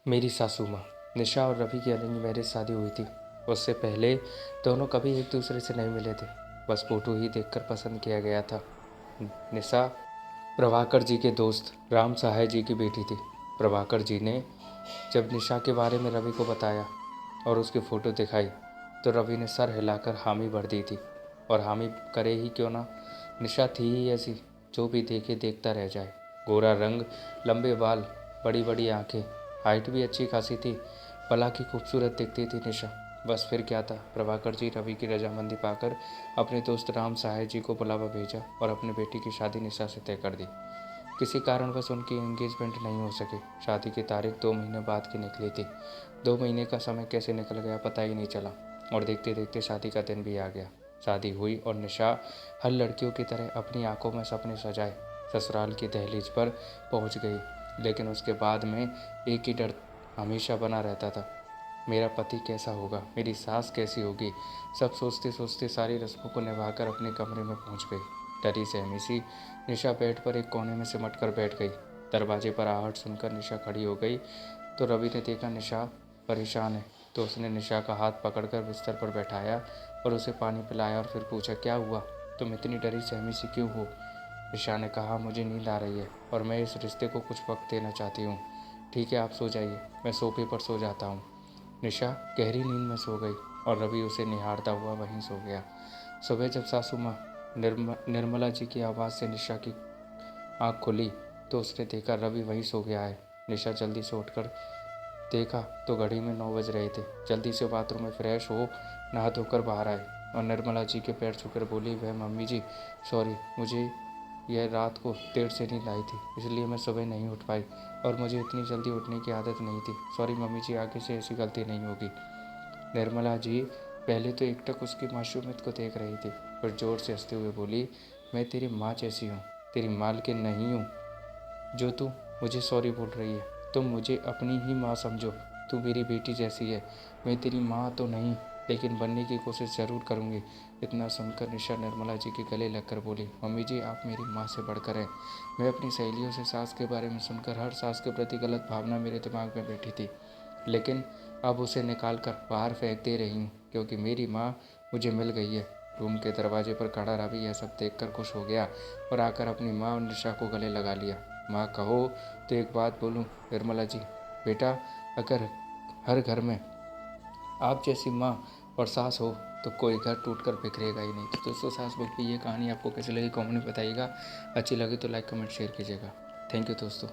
मेरी सासू माँ निशा और रवि की अरेंज मैरिज शादी हुई थी। उससे पहले दोनों कभी एक दूसरे से नहीं मिले थे, बस फोटो ही देखकर पसंद किया गया था। निशा प्रभाकर जी के दोस्त राम सहाय जी की बेटी थी। प्रभाकर जी ने जब निशा के बारे में रवि को बताया और उसकी फ़ोटो दिखाई तो रवि ने सर हिलाकर हामी भर दी थी। और हामी करे ही क्यों ना, निशा थी ही ऐसी, जो भी देखे देखता रह जाए। गोरा रंग, लंबे बाल, बड़ी बड़ी आंखें, हाइट भी अच्छी खासी थी। भला की खूबसूरत दिखती थी निशा। बस फिर क्या था, प्रभाकर जी रवि की रजामंदी पाकर अपने दोस्त राम सहाय जी को बुलावा भेजा और अपनी बेटी की शादी निशा से तय कर दी। किसी कारणवश उनकी एंगेजमेंट नहीं हो सकी। शादी की तारीख 2 महीने बाद की निकली थी। 2 महीने का समय कैसे निकल गया पता ही नहीं चला और देखते देखते शादी का दिन भी आ गया। शादी हुई और निशा हर लड़कियों की तरह अपनी आंखों में सपने सजाए ससुराल की दहलीज पर पहुंच गई। लेकिन उसके बाद में एक ही डर हमेशा बना रहता था, मेरा पति कैसा होगा, मेरी सास कैसी होगी। सब सोचते सोचते सारी रस्मों को निभाकर अपने कमरे में पहुंच गई। डरी सहमी सी निशा बेड पर एक कोने में सिमट कर बैठ गई। दरवाजे पर आहट सुनकर निशा खड़ी हो गई तो रवि ने देखा निशा परेशान है, तो उसने निशा का हाथ पकड़कर बिस्तर पर बैठाया और उसे पानी पिलाया और फिर पूछा, क्या हुआ, तुम इतनी डरी सहमी सी क्यों हो। निशा ने कहा, मुझे नींद आ रही है और मैं इस रिश्ते को कुछ वक्त देना चाहती हूँ। ठीक है, आप सो जाइए, मैं सोफे पर सो जाता हूँ। निशा गहरी नींद में सो गई और रवि उसे निहारता हुआ वहीं सो गया। सुबह जब सासू माँ निर्मला जी की आवाज़ से निशा की आँख खुली तो उसने देखा रवि वहीं सो गया है। निशा जल्दी से उठकर देखा तो घड़ी में 9 बज रहे थे। जल्दी से बाथरूम में फ्रेश हो नहा धोकर बाहर आए और निर्मला जी के पैर छूकर बोली, वह मम्मी जी सॉरी, मुझे यह रात को देर से नींद आई थी, इसलिए मैं सुबह नहीं उठ पाई और मुझे इतनी जल्दी उठने की आदत नहीं थी। सॉरी मम्मी जी, आगे से ऐसी गलती नहीं होगी। निर्मला जी पहले तो एकटक उसकी मासूमियत को देख रही थी, फिर जोर से हंसते हुए बोली, मैं तेरी माँ जैसी हूँ, तेरी मालकिन नहीं हूँ जो तू मुझे सॉरी बोल रही है। तुम मुझे अपनी ही माँ समझो, तू मेरी बेटी जैसी है। मैं तेरी माँ तो नहीं, लेकिन बनने की कोशिश ज़रूर करूँगी। इतना सुनकर निशा निर्मला जी के गले लगकर बोली, मम्मी जी आप मेरी माँ से बढ़कर हैं। मैं अपनी सहेलियों से सास के बारे में सुनकर हर सास के प्रति गलत भावना मेरे दिमाग में बैठी थी, लेकिन अब उसे निकाल कर बाहर फेंक दे रही हूँ क्योंकि मेरी माँ मुझे मिल गई है। रूम के दरवाजे पर खड़ा रवि यह सब देखकर खुश हो गया और आकर अपनी माँ और निशा को गले लगा लिया। माँ कहो तो एक बात बोलूँ निर्मला जी, बेटा अगर हर घर में आप जैसी माँ और सास हो तो कोई घर टूट कर बिखरेगा ही नहीं। तो दोस्तों, सास बहू की ये कहानी आपको कैसी लगी कमेंट में बताइएगा। अच्छी लगी तो लाइक कमेंट शेयर कीजिएगा। थैंक यू दोस्तों।